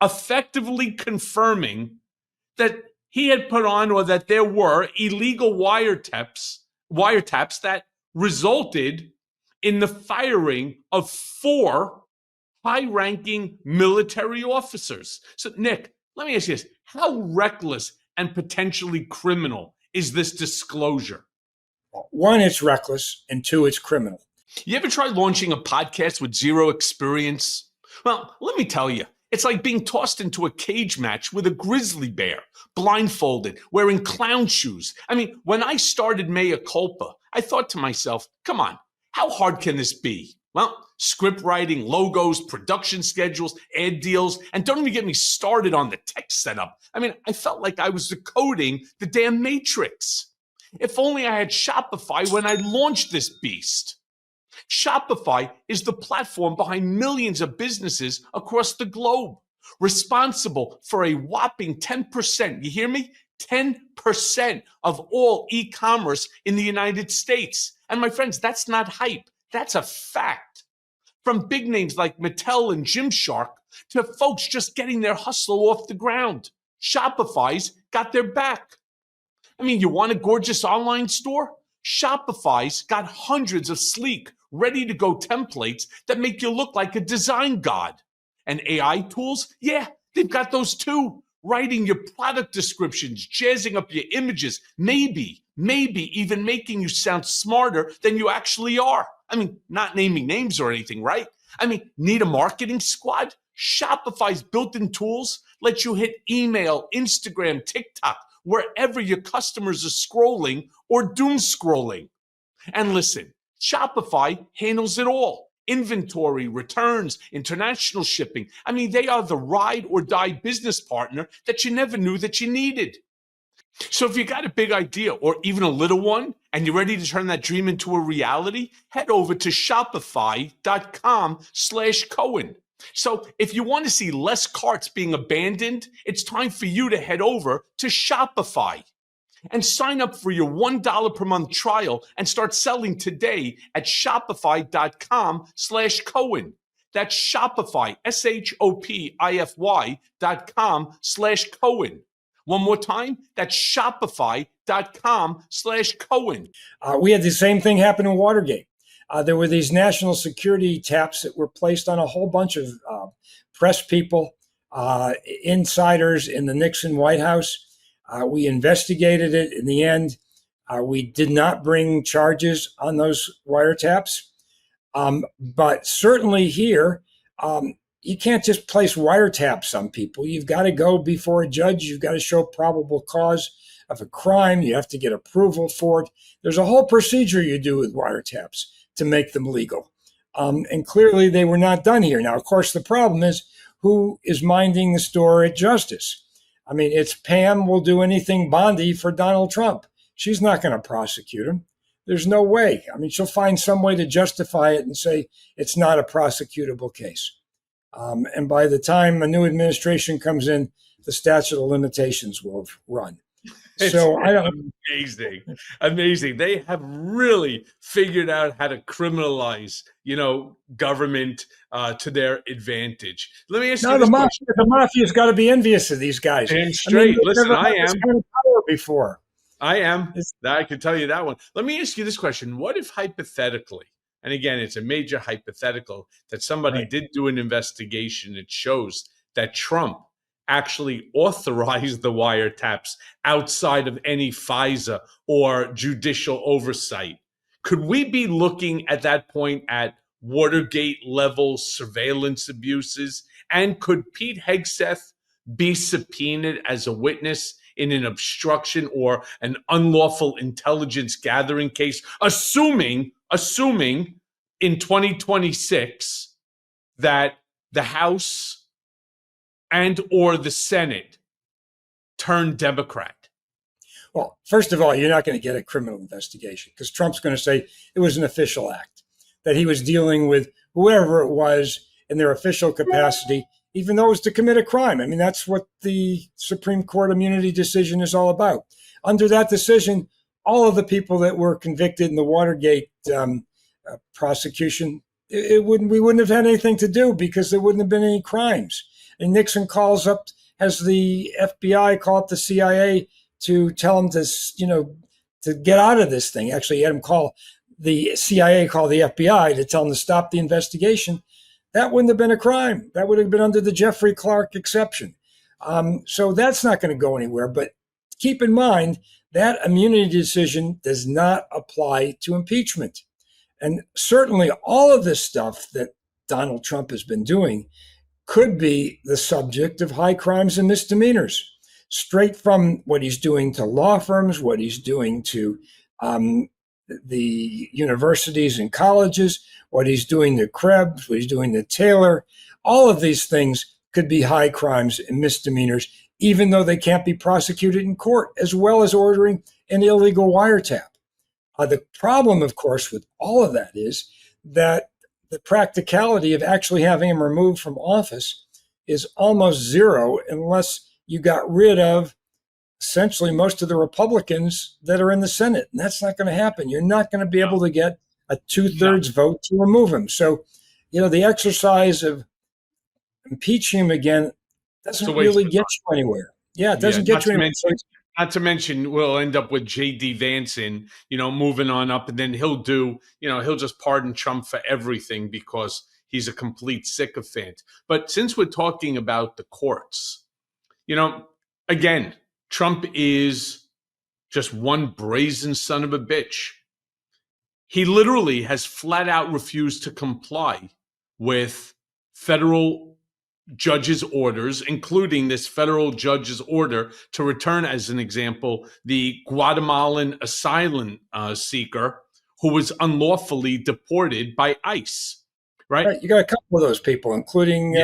effectively confirming that he had put on, or that there were illegal wiretaps that resulted in the firing of 4 high-ranking military officers. So, Nick, let me ask you this. How reckless and potentially criminal is this disclosure? One, it's reckless, and two, it's criminal. You ever try launching a podcast with zero experience? Well, let me tell you, it's like being tossed into a cage match with a grizzly bear, blindfolded, wearing clown shoes. I mean, when I started Mea Culpa, I thought to myself, come on, how hard can this be? Well, script writing, logos, production schedules, ad deals, and don't even get me started on the tech setup. I mean, I felt like I was decoding the damn Matrix. If only I had Shopify when I launched this beast. Shopify is the platform behind millions of businesses across the globe, responsible for a whopping 10%, you hear me? 10% of all e-commerce in the United States. And my friends, that's not hype. That's a fact. From big names like Mattel and Gymshark to folks just getting their hustle off the ground, Shopify's got their back. I mean, you want a gorgeous online store? Shopify's got hundreds of sleek, ready-to-go templates that make you look like a design god. And AI tools? Yeah, they've got those too. Writing your product descriptions, jazzing up your images, maybe even making you sound smarter than you actually are. I mean, not naming names or anything, right? I mean, need a marketing squad? Shopify's built-in tools let you hit email, Instagram, TikTok, wherever your customers are scrolling or doom scrolling. And listen, Shopify handles it all. Inventory, returns, international shipping. I mean, they are the ride or die business partner that you never knew that you needed. So if you got a big idea or even a little one and you're ready to turn that dream into a reality, head over to shopify.com/Cohen. So if you want to see less carts being abandoned, it's time for you to head over to Shopify and sign up for your $1 per month trial and start selling today at shopify.com/Cohen. That's Shopify, SHOPIFY.com/Cohen. One more time, that's shopify.com/Cohen. We had the same thing happen in Watergate. There were these national security taps that were placed on a whole bunch of press people, insiders in the Nixon White House. We investigated it. In the end, we did not bring charges on those wiretaps. But certainly here, you can't just place wiretaps on people. You've got to go before a judge. You've got to show probable cause of a crime. You have to get approval for it. There's a whole procedure you do with wiretaps to make them legal. And clearly they were not done here. Now, of course, the problem is who is minding the store at Justice? I mean, it's Pam will do anything Bondi for Donald Trump. She's not going to prosecute him. There's no way. I mean, she'll find some way to justify it and say it's not a prosecutable case. And by the time a new administration comes in, the statute of limitations will have run. So I don't. Amazing. They have really figured out how to criminalize, government to their advantage. Let me ask you this question. The mafia's got to be envious of these guys. Damn straight. Listen, I am. This kind of power before. I am. I can tell you that one. Let me ask you this question. What if hypothetically, and again, it's a major hypothetical, that somebody did do an investigation that shows that Trump actually authorized the wiretaps outside of any FISA or judicial oversight? Could we be looking at that point at Watergate level surveillance abuses? And could Pete Hegseth be subpoenaed as a witness in an obstruction or an unlawful intelligence gathering case, assuming in 2026 that the House and or the Senate turn Democrat? Well, first of all, you're not going to get a criminal investigation because Trump's going to say it was an official act, that he was dealing with whoever it was in their official capacity, even though it was to commit a crime. I mean, that's what the Supreme Court immunity decision is all about. Under that decision, all of the people that were convicted in the Watergate prosecution, we wouldn't have had anything to do because there wouldn't have been any crimes. And Nixon has the FBI call up the CIA to tell him to get out of this thing. Actually, he had him call the CIA, call the FBI to tell him to stop the investigation. that wouldn't have been a crime. That would have been under the Jeffrey Clark exception. So that's not going to go anywhere. But keep in mind that immunity decision does not apply to impeachment. And certainly all of this stuff that Donald Trump has been doing could be the subject of high crimes and misdemeanors, straight from what he's doing to law firms, what he's doing to the universities and colleges, what he's doing to Krebs, what he's doing to Taylor. All of these things could be high crimes and misdemeanors, even though they can't be prosecuted in court, as well as ordering an illegal wiretap. The problem, of course, with all of that is that the practicality of actually having him removed from office is almost zero unless you got rid of essentially most of the Republicans that are in the Senate. And that's not going to happen. You're not going to be able to get a 2/3 vote to remove him. So, the exercise of impeaching him again doesn't really get you anywhere. Yeah, it doesn't get you anywhere. Not to mention, we'll end up with J.D. Vance moving on up, and then he'll just pardon Trump for everything because he's a complete sycophant. But since we're talking about the courts, again, Trump is just one brazen son of a bitch. He literally has flat out refused to comply with federal judge's orders, including this federal judge's order to return, as an example, the Guatemalan asylum seeker who was unlawfully deported by ICE. Right? You got a couple of those people, including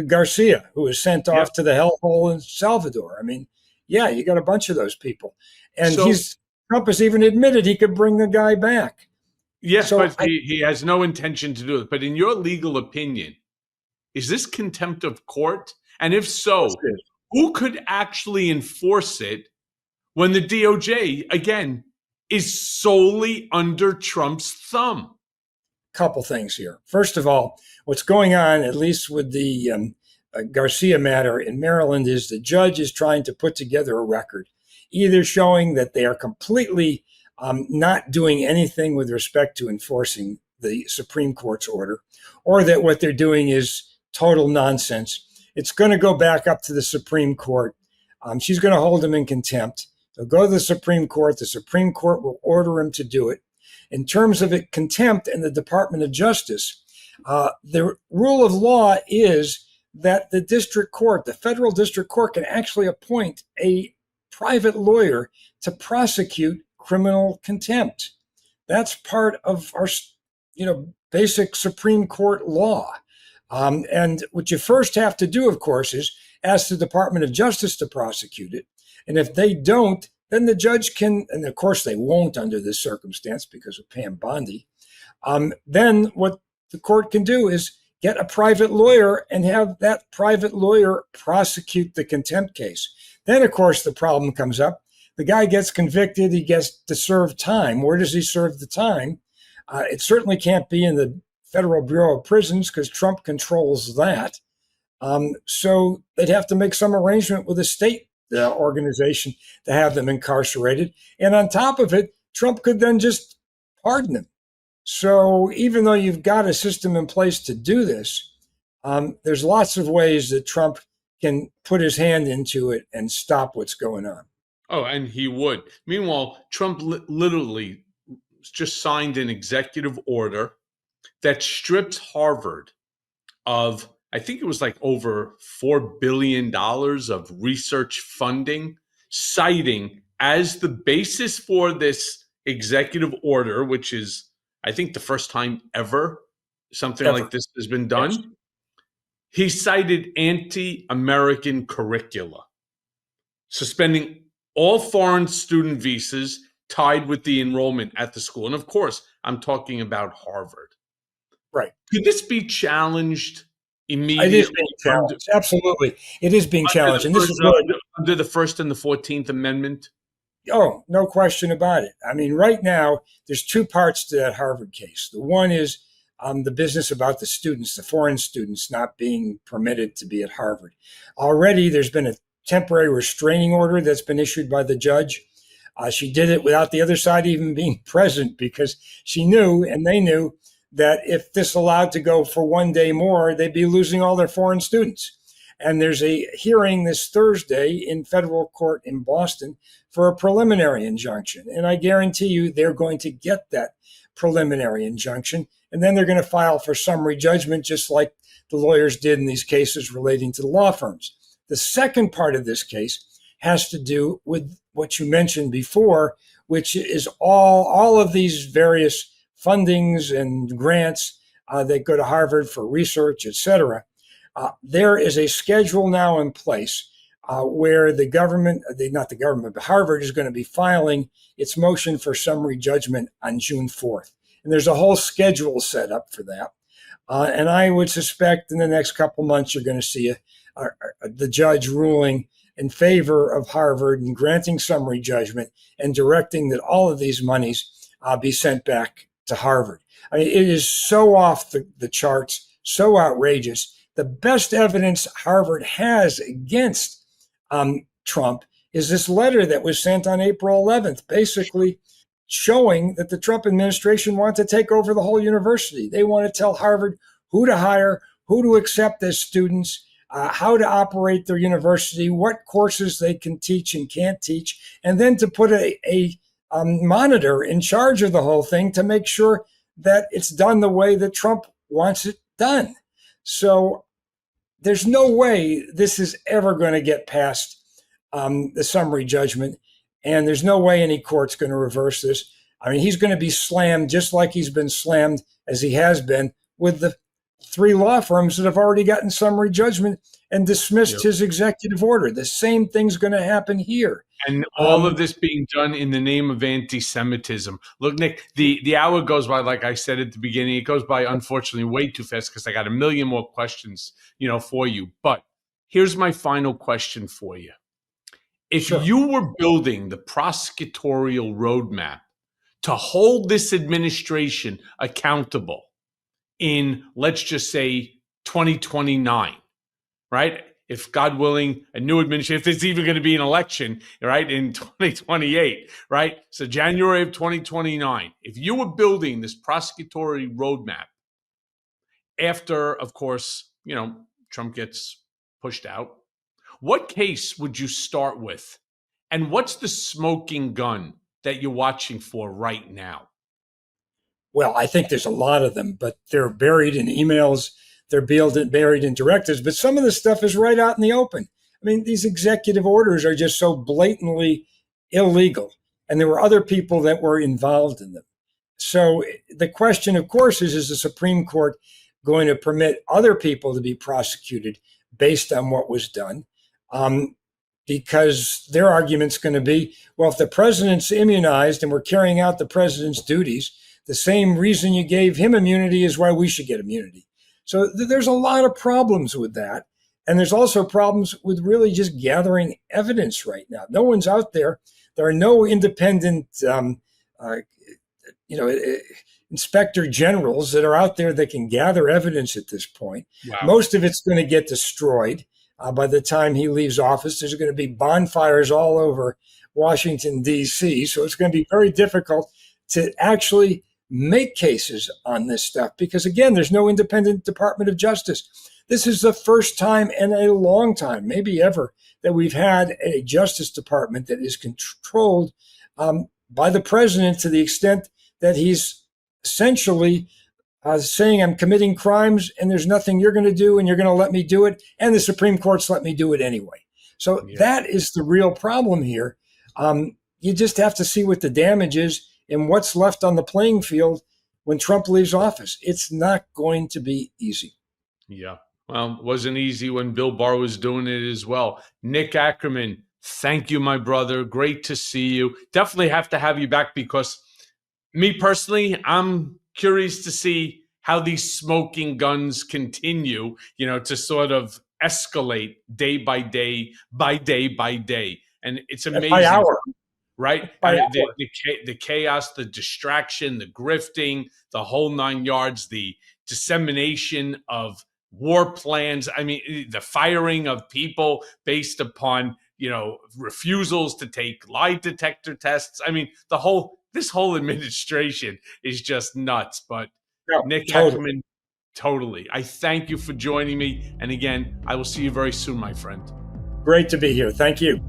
Garcia, who was sent off to the hellhole in Salvador. I mean, you got a bunch of those people. And Trump has even admitted he could bring the guy back. Yes, but he has no intention to do it. But in your legal opinion, is this contempt of court? And if so, who could actually enforce it when the DOJ, again, is solely under Trump's thumb? Couple things here. First of all, what's going on, at least with the Garcia matter in Maryland, is the judge is trying to put together a record, either showing that they are completely not doing anything with respect to enforcing the Supreme Court's order, or that what they're doing is total nonsense. It's going to go back up to the Supreme Court. She's going to hold him in contempt. They'll go to the Supreme Court. The Supreme Court will order him to do it. In terms of contempt and the Department of Justice, the rule of law is that the district court, the federal district court, can actually appoint a private lawyer to prosecute criminal contempt. That's part of our, basic Supreme Court law. And what you first have to do, of course, is ask the Department of Justice to prosecute it. And if they don't, then the judge can, and of course they won't under this circumstance because of Pam Bondi, then what the court can do is get a private lawyer and have that private lawyer prosecute the contempt case. Then, of course, the problem comes up. The guy gets convicted. He gets to serve time. Where does he serve the time? It certainly can't be in the Federal Bureau of Prisons because Trump controls that. So they'd have to make some arrangement with a state organization to have them incarcerated. And on top of it, Trump could then just pardon them. So even though you've got a system in place to do this, there's lots of ways that Trump can put his hand into it and stop what's going on. Oh, and he would. Meanwhile, Trump literally just signed an executive order that strips Harvard of, I think it was like over $4 billion of research funding, citing as the basis for this executive order, which is, I think, the first time ever something like this has been done. Yes. He cited anti-American curricula, suspending all foreign student visas tied with the enrollment at the school. And of course, I'm talking about Harvard. Right. Could this be challenged immediately? It is being challenged. Absolutely. It is being challenged. And this is under the First and the 14th Amendment? Oh, no question about it. I mean, right now, there's two parts to that Harvard case. The one is the business about the students, the foreign students not being permitted to be at Harvard. Already, there's been a temporary restraining order that's been issued by the judge. She did it without the other side even being present because she knew, and they knew, that if this allowed to go for one day more, they'd be losing all their foreign students. And there's a hearing this Thursday in federal court in Boston for a preliminary injunction. And I guarantee you they're going to get that preliminary injunction. And then they're going to file for summary judgment, just like the lawyers did in these cases relating to the law firms. The second part of this case has to do with what you mentioned before, which is all of these various fundings and grants that go to Harvard for research, et cetera. There is a schedule now in place where the government, not the government, but Harvard is going to be filing its motion for summary judgment on June 4th. And there's a whole schedule set up for that. And I would suspect in the next couple months, you're going to see the judge ruling in favor of Harvard and granting summary judgment and directing that all of these monies be sent back to Harvard. I mean, it is so off the charts, so outrageous. The best evidence Harvard has against Trump is this letter that was sent on April 11th, basically showing that the Trump administration wants to take over the whole university. They want to tell Harvard who to hire, who to accept as students, how to operate their university, what courses they can teach and can't teach, and then to put a monitor in charge of the whole thing to make sure that it's done the way that Trump wants it done. So there's no way this is ever going to get past the summary judgment, and there's no way any court's going to reverse this. I mean, he's going to be slammed just like he's been slammed, as he has been, with the 3 law firms that have already gotten summary judgment and dismissed his executive order. The same thing's going to happen here. And all of this being done in the name of anti-Semitism. Look, Nick, the hour goes by, like I said at the beginning. It goes by, unfortunately, way too fast because I got a million more questions, for you. But here's my final question for you. If you were building the prosecutorial roadmap to hold this administration accountable in, let's just say, 2029, right? If God willing, a new administration, if there's even going to be an election, right, in 2028, right? So January of 2029, if you were building this prosecutory roadmap after, of course, Trump gets pushed out, what case would you start with? And what's the smoking gun that you're watching for right now? Well, I think there's a lot of them, but they're buried in emails. They're buried in directives, but some of the stuff is right out in the open. I mean, these executive orders are just so blatantly illegal, and there were other people that were involved in them. So the question, of course, is the Supreme Court going to permit other people to be prosecuted based on what was done? Because their argument's going to be, well, if the president's immunized and we're carrying out the president's duties, the same reason you gave him immunity is why we should get immunity. So there's a lot of problems with that. And there's also problems with really just gathering evidence right now. No one's out there. There are no independent, inspector generals that are out there that can gather evidence at this point. Wow. Most of it's going to get destroyed by the time he leaves office. There's going to be bonfires all over Washington, D.C. So it's going to be very difficult to actually make cases on this stuff because, again, there's no independent Department of Justice. This is the first time in a long time, maybe ever, that we've had a Justice Department that is controlled by the president to the extent that he's essentially saying, I'm committing crimes and there's nothing you're going to do and you're going to let me do it. And the Supreme Court's let me do it anyway. So that is the real problem here. You just have to see what the damage is and what's left on the playing field when Trump leaves office. It's not going to be easy. Yeah. Well, it wasn't easy when Bill Barr was doing it as well. Nick Akerman, thank you, my brother. Great to see you. Definitely have to have you back because me personally, I'm curious to see how these smoking guns continue, to sort of escalate day by day, by day by day. And it's amazing. By hour. Right? The chaos, the distraction, the grifting, the whole 9 yards, the dissemination of war plans. I mean, the firing of people based upon, refusals to take lie detector tests. I mean, this whole administration is just nuts. But No, Nick totally. Akerman, totally. I thank you for joining me. And again, I will see you very soon, my friend. Great to be here. Thank you.